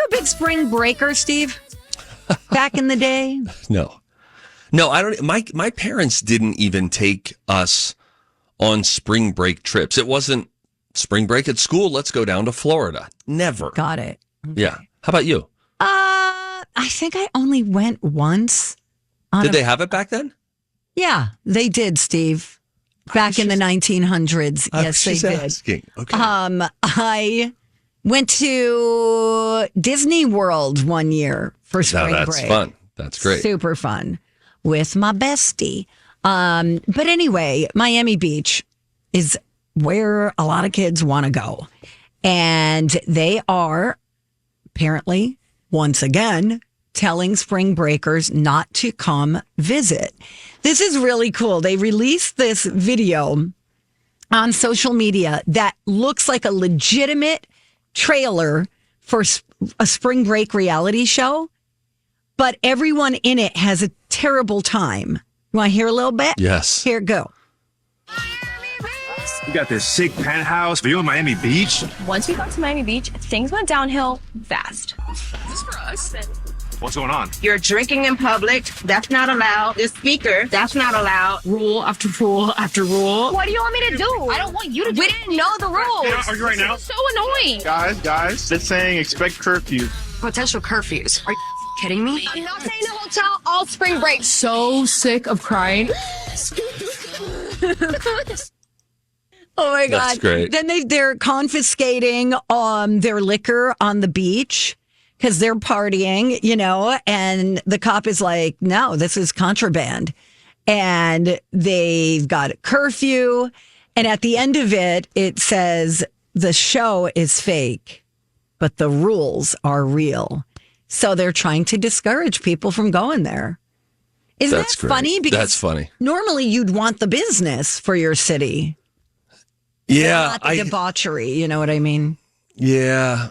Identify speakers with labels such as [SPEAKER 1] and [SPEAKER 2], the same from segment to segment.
[SPEAKER 1] a big spring breaker, Steve? Back in the day?
[SPEAKER 2] No, I don't. My parents didn't even take us on spring break trips. It wasn't spring break at school. Let's go down to Florida. Never.
[SPEAKER 1] Got it. Okay.
[SPEAKER 2] Yeah. How about you?
[SPEAKER 1] I think I only went once.
[SPEAKER 2] Did they have it back then?
[SPEAKER 1] Yeah, they did, Steve. Back in the 1900s. Yes, they did.
[SPEAKER 2] Asking. Okay.
[SPEAKER 1] I went to Disney World one year for spring break.
[SPEAKER 2] That's fun. That's great.
[SPEAKER 1] Super fun with my bestie. But anyway, Miami Beach is where a lot of kids want to go. And they are apparently, once again, telling spring breakers not to come visit. This is really cool. They released this video on social media that looks like a legitimate trailer for a spring break reality show, but everyone in it has a terrible time. You want to hear a little bit?
[SPEAKER 2] Yes.
[SPEAKER 1] Here, go.
[SPEAKER 3] You got this sick penthouse view of Miami Beach.
[SPEAKER 4] Once we got to Miami Beach, things went downhill fast. This is for us.
[SPEAKER 3] What's going on?
[SPEAKER 5] You're drinking in public. That's not allowed. The speaker. That's not allowed. Rule after rule after rule.
[SPEAKER 4] What do you want me to do? I don't want you to do. We didn't know the rules.
[SPEAKER 3] Are you right now?
[SPEAKER 4] So annoying.
[SPEAKER 3] Guys, they're saying expect curfew.
[SPEAKER 4] Potential curfews. Are you kidding me? I'm not staying in a hotel all spring break. So sick of crying.
[SPEAKER 1] Oh my God.
[SPEAKER 2] That's great.
[SPEAKER 1] Then they're confiscating their liquor on the beach because they're partying, and the cop is like, no, this is contraband. And they've got a curfew. And at the end of it, it says the show is fake, but the rules are real. So they're trying to discourage people from going there. Isn't that funny? Because
[SPEAKER 2] that's funny.
[SPEAKER 1] Normally you'd want the business for your city.
[SPEAKER 2] Yeah.
[SPEAKER 1] Not the debauchery, you know what I mean?
[SPEAKER 2] Yeah.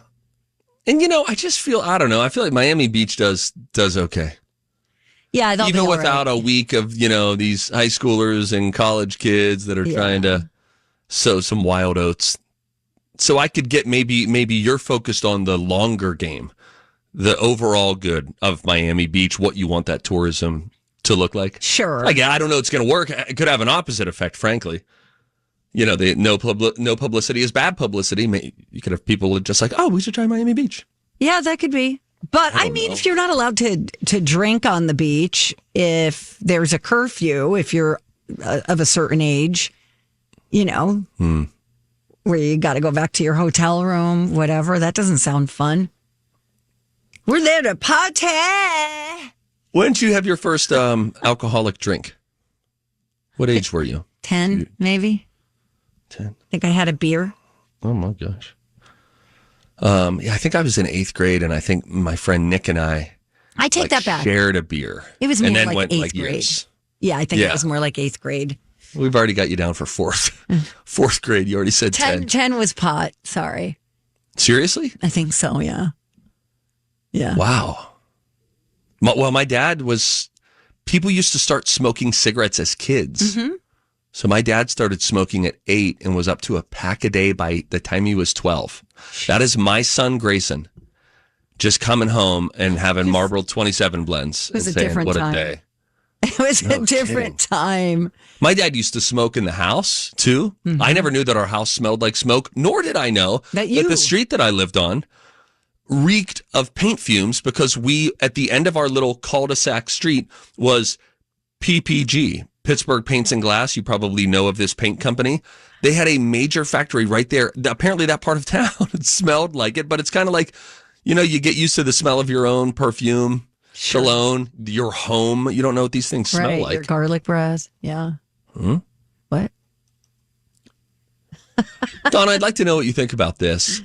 [SPEAKER 2] And, I just feel, I don't know. I feel like Miami Beach does okay.
[SPEAKER 1] Yeah,
[SPEAKER 2] even without a week of, these high schoolers and college kids that are trying to sow some wild oats. So I could get maybe you're focused on the longer game, the overall good of Miami Beach, what you want that tourism to look like.
[SPEAKER 1] Sure.
[SPEAKER 2] I don't know it's going to work. It could have an opposite effect, frankly. No publicity is bad publicity. You could have people just like, oh, we should try Miami Beach.
[SPEAKER 1] Yeah, that could be. But I mean, if you're not allowed to drink on the beach, if there's a curfew, if you're of a certain age, where you got to go back to your hotel room, whatever, that doesn't sound fun. We're there to party.
[SPEAKER 2] When did you have your first alcoholic drink? What age were you?
[SPEAKER 1] 10, maybe.
[SPEAKER 2] 10.
[SPEAKER 1] I think I had a beer.
[SPEAKER 2] Oh my gosh. I think I was in 8th grade, and I think my friend Nick and I
[SPEAKER 1] take that back.
[SPEAKER 2] Shared a beer.
[SPEAKER 1] It was more
[SPEAKER 2] and then
[SPEAKER 1] like
[SPEAKER 2] went
[SPEAKER 1] 8th
[SPEAKER 2] like
[SPEAKER 1] grade.
[SPEAKER 2] Years.
[SPEAKER 1] Yeah, I think it was more like 8th grade.
[SPEAKER 2] We've already got you down for 4th grade. You already said 10.
[SPEAKER 1] 10 was pot. Sorry.
[SPEAKER 2] Seriously?
[SPEAKER 1] I think so. Yeah. Yeah.
[SPEAKER 2] Wow. Well, my dad people used to start smoking cigarettes as kids. Mm-hmm. So my dad started smoking at 8 and was up to a pack a day by the time he was 12. That is my son, Grayson, just coming home and having Marlboro 27 blends.
[SPEAKER 1] It was
[SPEAKER 2] and
[SPEAKER 1] a
[SPEAKER 2] saying,
[SPEAKER 1] different
[SPEAKER 2] what
[SPEAKER 1] time.
[SPEAKER 2] a day.
[SPEAKER 1] It was a different time.
[SPEAKER 2] My dad used to smoke in the house, too. Mm-hmm. I never knew that our house smelled like smoke, nor did I know that the street that I lived on reeked of paint fumes because at the end of our little cul-de-sac street was PPG, Pittsburgh Paints and Glass. You probably know of this paint company. They had a major factory right there. Apparently that part of town, it smelled like it, but it's kind of like, you get used to the smell of your own perfume, cologne, your home. You don't know what these things smell like.
[SPEAKER 1] Your garlic breath. Yeah.
[SPEAKER 2] Hmm?
[SPEAKER 1] What?
[SPEAKER 2] Donna, I'd like to know what you think about this.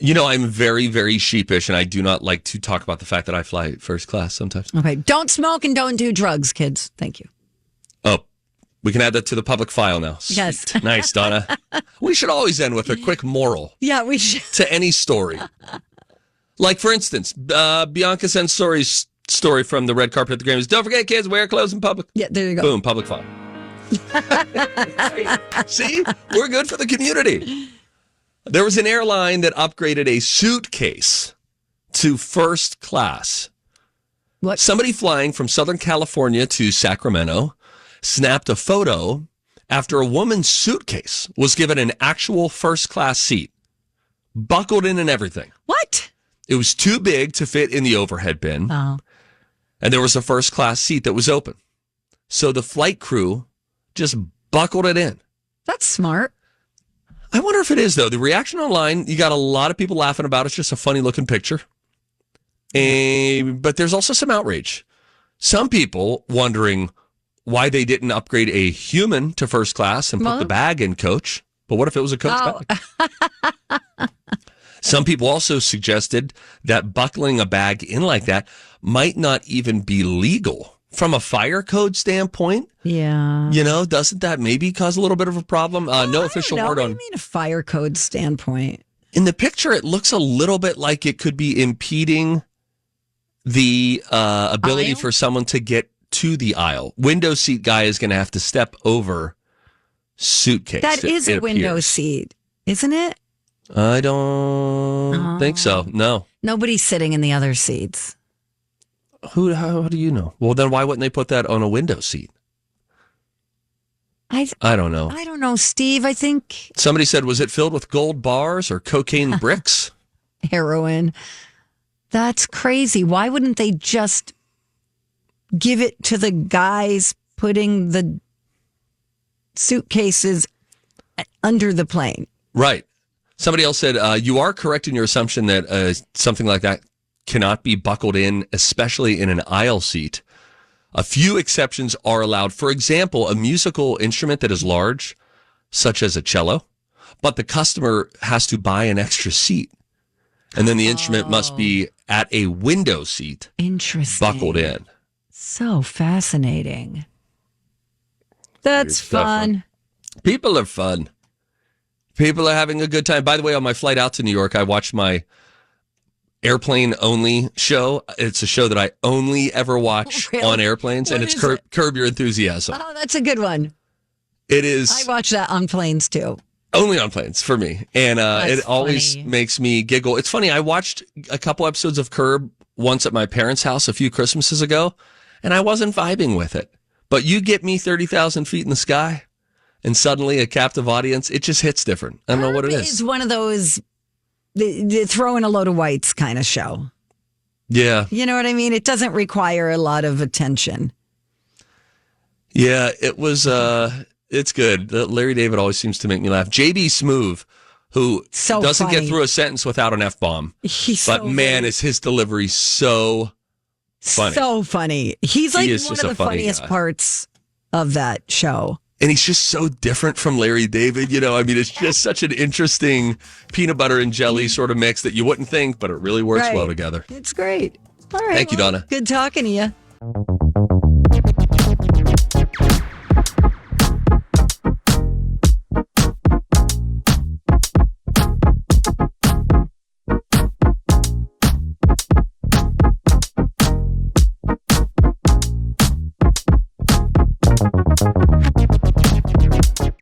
[SPEAKER 2] I'm very, very sheepish, and I do not like to talk about the fact that I fly first class sometimes.
[SPEAKER 1] Okay. Don't smoke and don't do drugs, kids. Thank you.
[SPEAKER 2] Oh, we can add that to the public file now.
[SPEAKER 1] Yes.
[SPEAKER 2] Sweet. Nice, Donna. We should always end with a quick moral.
[SPEAKER 1] Yeah, we should.
[SPEAKER 2] To any story. Like, for instance, Bianca sends story from the red carpet at the Grammys. Don't forget, kids, wear clothes in public.
[SPEAKER 1] Yeah, there you go.
[SPEAKER 2] Boom, public file. See? We're good for the community. There was an airline that upgraded a suitcase to first class.
[SPEAKER 1] What?
[SPEAKER 2] Somebody flying from Southern California to Sacramento snapped a photo after a woman's suitcase was given an actual first class seat, buckled in and everything.
[SPEAKER 1] What?
[SPEAKER 2] It was too big to fit in the overhead bin.
[SPEAKER 1] Oh.
[SPEAKER 2] And there was a first class seat that was open. So the flight crew just buckled it in.
[SPEAKER 1] That's smart.
[SPEAKER 2] I wonder if it is, though. The reaction online, you got a lot of people laughing about it. It's just a funny looking picture. But there's also some outrage. Some people wondering why they didn't upgrade a human to first class and put the bag in coach. But what if it was a coach bag? Some people also suggested that buckling a bag in like that might not even be legal. From a fire code standpoint,
[SPEAKER 1] yeah,
[SPEAKER 2] doesn't that maybe cause a little bit of a problem? No official word on.
[SPEAKER 1] What do you mean a fire code standpoint?
[SPEAKER 2] In the picture, it looks a little bit like it could be impeding the ability for someone to get to the aisle. Window seat guy is going to have to step over suitcase.
[SPEAKER 1] That is a window seat, isn't it?
[SPEAKER 2] I don't think so. No,
[SPEAKER 1] nobody's sitting in the other seats.
[SPEAKER 2] How do you know? Well, then why wouldn't they put that on a window seat? I don't know.
[SPEAKER 1] I don't know, Steve. I think
[SPEAKER 2] somebody said, was it filled with gold bars or cocaine bricks?
[SPEAKER 1] Heroin. That's crazy. Why wouldn't they just give it to the guys putting the suitcases under the plane?
[SPEAKER 2] Right. Somebody else said, you are correct in your assumption that something like that cannot be buckled in, especially in an aisle seat. A few exceptions are allowed. For example, a musical instrument that is large, such as a cello, but the customer has to buy an extra seat. And then the instrument must be at a window seat.
[SPEAKER 1] Interesting.
[SPEAKER 2] Buckled in.
[SPEAKER 1] So fascinating. That's fun.
[SPEAKER 2] People are fun. People are having a good time. By the way, on my flight out to New York, I watched my airplane only show. It's a show that I only ever watch on airplanes, and it's Curb Your Enthusiasm.
[SPEAKER 1] Oh, that's a good one.
[SPEAKER 2] It is.
[SPEAKER 1] I watch that on planes too.
[SPEAKER 2] Only on planes for me, and it always makes me giggle. It's funny. I watched a couple episodes of Curb once at my parents' house a few Christmases ago, and I wasn't vibing with it. But you get me 30,000 feet in the sky, and suddenly a captive audience. It just hits different. I don't know what it is.
[SPEAKER 1] It's one of those. The throw in a load of whites kind of show.
[SPEAKER 2] Yeah.
[SPEAKER 1] You know what I mean? It doesn't require a lot of attention.
[SPEAKER 2] Yeah, it was, it's good. Larry David always seems to make me laugh. JB Smoove, who doesn't get through a sentence without an F-bomb. But man, is his delivery so funny. So funny.
[SPEAKER 1] He's like one of the funniest parts of that show.
[SPEAKER 2] And he's just so different from Larry David. It's just such an interesting peanut butter and jelly sort of mix that you wouldn't think, but it really works well together.
[SPEAKER 1] It's great. All right.
[SPEAKER 2] Thank you, Donna.
[SPEAKER 1] Good talking to you.